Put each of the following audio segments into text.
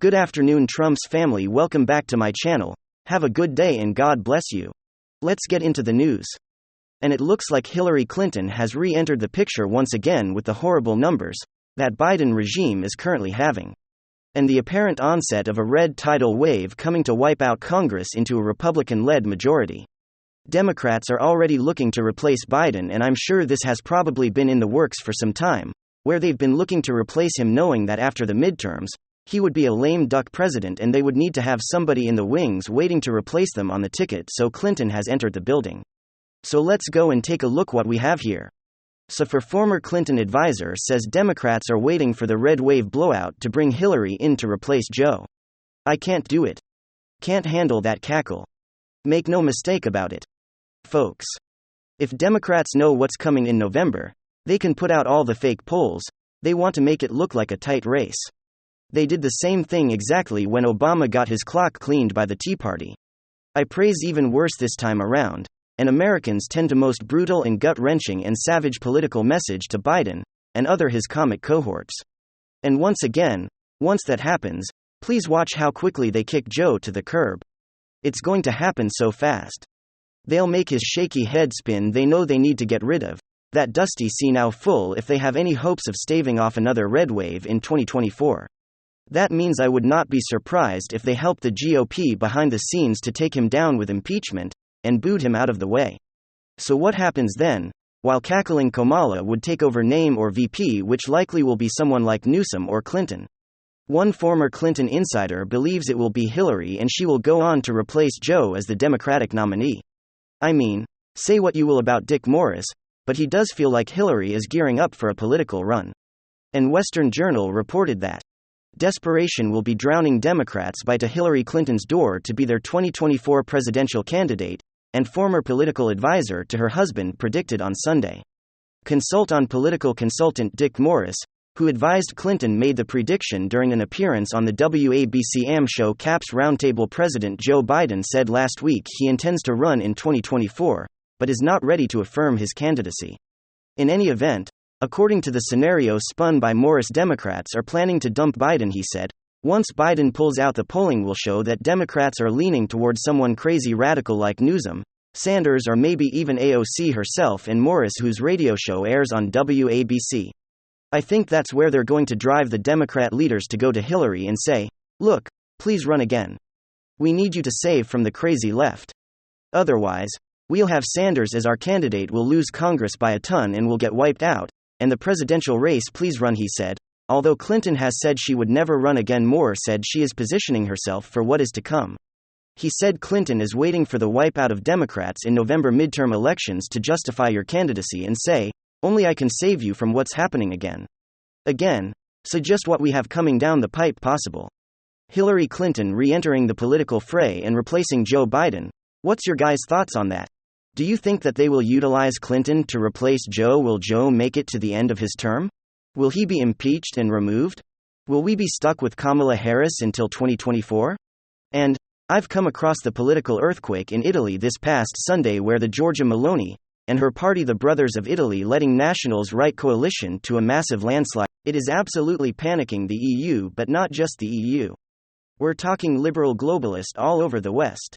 Good afternoon, Trump's family. Welcome back to my channel. Have a good day and God bless you. Let's get into the news. And it looks like Hillary Clinton has re-entered the picture once again with the horrible numbers that Biden regime is currently having, and the apparent onset of a red tidal wave coming to wipe out Congress into a Republican-led majority. Democrats are already looking to replace Biden, and I'm sure this has probably been in the works for some time, where they've been looking to replace him knowing that after the midterms, he would be a lame duck president and they would need to have somebody in the wings waiting to replace them on the ticket, so Clinton has entered the building. So let's go and take a look what we have here. So for former Clinton advisor says Democrats are waiting for the red wave blowout to bring Hillary in to replace Joe. I can't do it. Can't handle that cackle. Make no mistake about it, folks. If Democrats know what's coming in November, they can put out all the fake polls. They want to make it look like a tight race. They did the same thing exactly when Obama got his clock cleaned by the Tea Party. I praise even worse this time around, and Americans tend to most brutal and gut-wrenching and savage political message to Biden and other his comic cohorts. And once again, once that happens, please watch how quickly they kick Joe to the curb. It's going to happen so fast. They'll make his shaky head spin. They know they need to get rid of that dusty sea now full if they have any hopes of staving off another red wave in 2024. That means I would not be surprised if they help the GOP behind the scenes to take him down with impeachment and booed him out of the way. So what happens then? While cackling Kamala would take over name or VP, which likely will be someone like Newsom or Clinton. One former Clinton insider believes it will be Hillary and she will go on to replace Joe as the Democratic nominee. I mean, say what you will about Dick Morris, but he does feel like Hillary is gearing up for a political run. And Western Journal reported that desperation will be drowning Democrats by to Hillary Clinton's door to be their 2024 presidential candidate, and former political advisor to her husband predicted on Sunday. Consult on political consultant Dick Morris, who advised Clinton, made the prediction during an appearance on the WABC AM show Caps Roundtable. President Joe Biden said last week he intends to run in 2024, but is not ready to affirm his candidacy. In any event, according to the scenario spun by Morris, Democrats are planning to dump Biden, he said. Once Biden pulls out, the polling will show that Democrats are leaning towards someone crazy radical like Newsom, Sanders, or maybe even AOC herself and Morris, whose radio show airs on WABC. I think that's where they're going to drive the Democrat leaders to go to Hillary and say, look, please run again. We need you to save from the crazy left. Otherwise, we'll have Sanders as our candidate, will lose Congress by a ton and will get wiped out, and the presidential race. Please run, he said. Although Clinton has said she would never run again, Moore said she is positioning herself for what is to come. He said Clinton is waiting for the wipeout of Democrats in November midterm elections to justify your candidacy and say, only I can save you from what's happening again. So just what we have coming down the pipe possible. Hillary Clinton re-entering the political fray and replacing Joe Biden. What's your guys' thoughts on that? Do you think that they will utilize Clinton to replace Joe? Will Joe make it to the end of his term? Will he be impeached and removed? Will we be stuck with Kamala Harris until 2024? And I've come across the political earthquake in Italy this past Sunday, where the Giorgia Meloni and her party, the Brothers of Italy, letting Nationals' right coalition to a massive landslide. It is absolutely panicking the EU, but not just the EU. We're talking liberal globalist all over the West.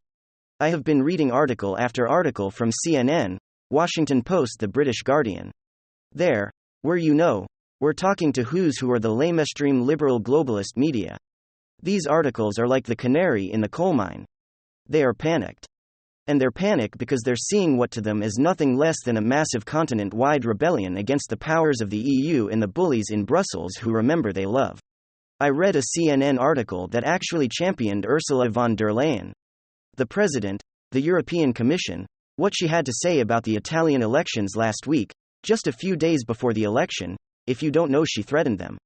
I have been reading article after article from CNN, Washington Post, the British Guardian. We're talking to who's who are the lamestream liberal globalist media. These articles are like the canary in the coal mine. They are panicked. And they're panicked because they're seeing what to them is nothing less than a massive continent-wide rebellion against the powers of the EU and the bullies in Brussels who remember they love. I read a CNN article that actually championed Ursula von der Leyen, the president, the European Commission, what she had to say about the Italian elections last week, just a few days before the election. If you don't know, she threatened them.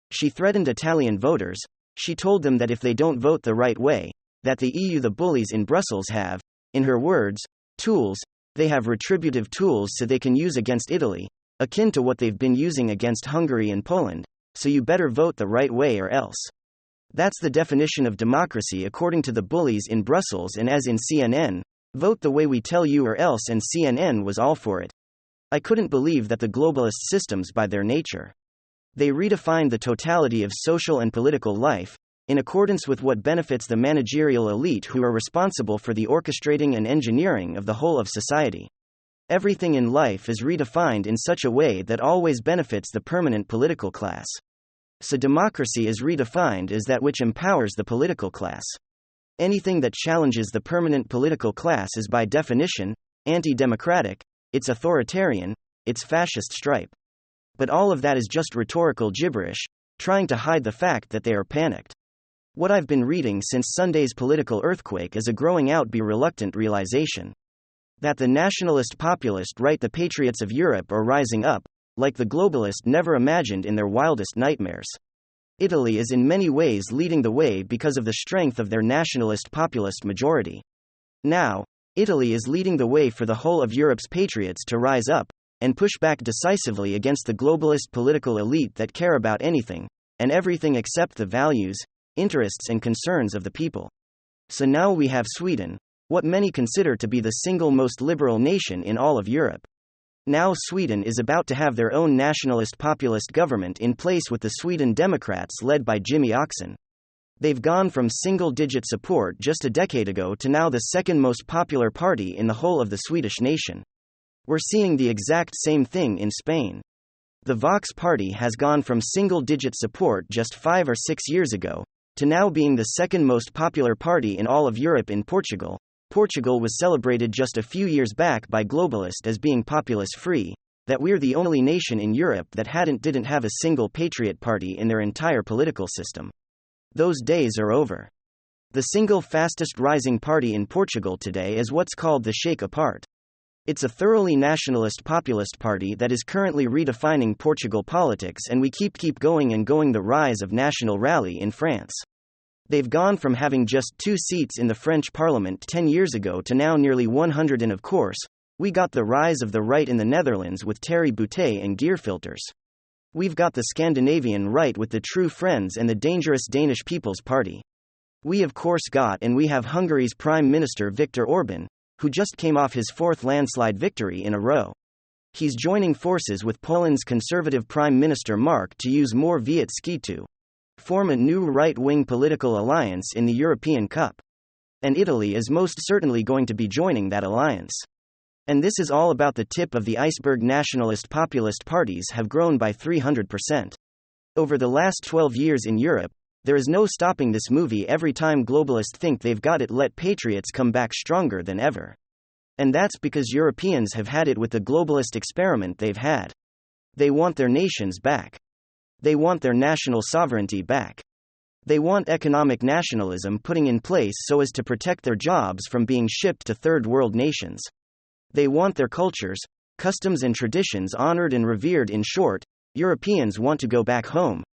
She threatened Italian voters. She told them that if they don't vote the right way, that the EU, the bullies in Brussels, have, in her words, tools. They have retributive tools so they can use against Italy, akin to what they've been using against Hungary and Poland, so you better vote the right way or else. That's the definition of democracy according to the bullies in Brussels, and as in CNN, vote the way we tell you or else, and CNN was all for it. I couldn't believe that the globalist systems, by their nature, they redefined the totality of social and political life, in accordance with what benefits the managerial elite who are responsible for the orchestrating and engineering of the whole of society. Everything in life is redefined in such a way that always benefits the permanent political class. So democracy is redefined as that which empowers the political class. Anything that challenges the permanent political class is by definition anti-democratic, it's authoritarian, it's fascist stripe. But all of that is just rhetorical gibberish, trying to hide the fact that they are panicked. What I've been reading since Sunday's political earthquake is a growing out be reluctant realization that the nationalist populist right, the patriots of Europe, are rising up, like the globalist never imagined in their wildest nightmares. Italy is in many ways leading the way because of the strength of their nationalist populist majority. Now, Italy is leading the way for the whole of Europe's patriots to rise up and push back decisively against the globalist political elite that care about anything and everything except the values, interests, and concerns of the people. So now we have Sweden, what many consider to be the single most liberal nation in all of Europe. Now Sweden is about to have their own nationalist populist government in place with the Sweden Democrats led by Jimmy Åkesson. They've gone from single-digit support just a decade ago to now the second most popular party in the whole of the Swedish nation. We're seeing the exact same thing in Spain. The Vox party has gone from single-digit support just 5 or 6 years ago to now being the second most popular party in all of Europe. In Portugal, Portugal was celebrated just a few years back by globalists as being populace-free, that we're the only nation in Europe that didn't have a single patriot party in their entire political system. Those days are over. The single fastest rising party in Portugal today is what's called the Shake Apart. It's a thoroughly nationalist populist party that is currently redefining Portugal politics, and we keep going and going. The rise of National Rally in France. They've gone from having just 2 seats in the French parliament 10 years ago to now nearly 100, and of course, we got the rise of the right in the Netherlands with Thierry Baudet and Geerfilters. We've got the Scandinavian right with the True Friends and the dangerous Danish People's Party. We of course got and we have Hungary's Prime Minister Viktor Orban, who just came off his 4th landslide victory in a row. He's joining forces with Poland's Conservative Prime Minister Mark to use more Wiecki to form a new right-wing political alliance in the European Cup. And Italy is most certainly going to be joining that alliance. And this is all about the tip of the iceberg. Nationalist populist parties have grown by 300%. Over the last 12 years in Europe, there is no stopping this movie. Every time globalists think they've got it, let patriots come back stronger than ever. And that's because Europeans have had it with the globalist experiment they've had. They want their nations back. They want their national sovereignty back. They want economic nationalism putting in place so as to protect their jobs from being shipped to third world nations. They want their cultures, customs, and traditions honored and revered. In short, Europeans want to go back home.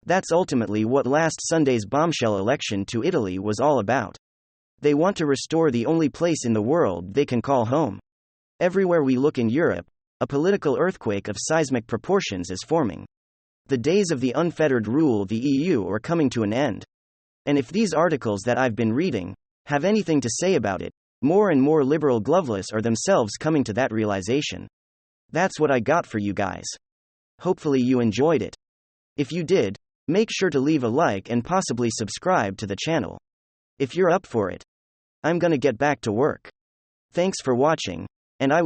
That's ultimately what last Sunday's bombshell election to Italy was all about. They want to restore the only place in the world they can call home. Everywhere we look in Europe, a political earthquake of seismic proportions is forming. The days of the unfettered rule of the EU are coming to an end. And if these articles that I've been reading have anything to say about it, more and more liberal globalists are themselves coming to that realization. That's what I got for you guys. Hopefully you enjoyed it. If you did, make sure to leave a like and possibly subscribe to the channel. If you're up for it, I'm gonna get back to work. Thanks for watching, and I will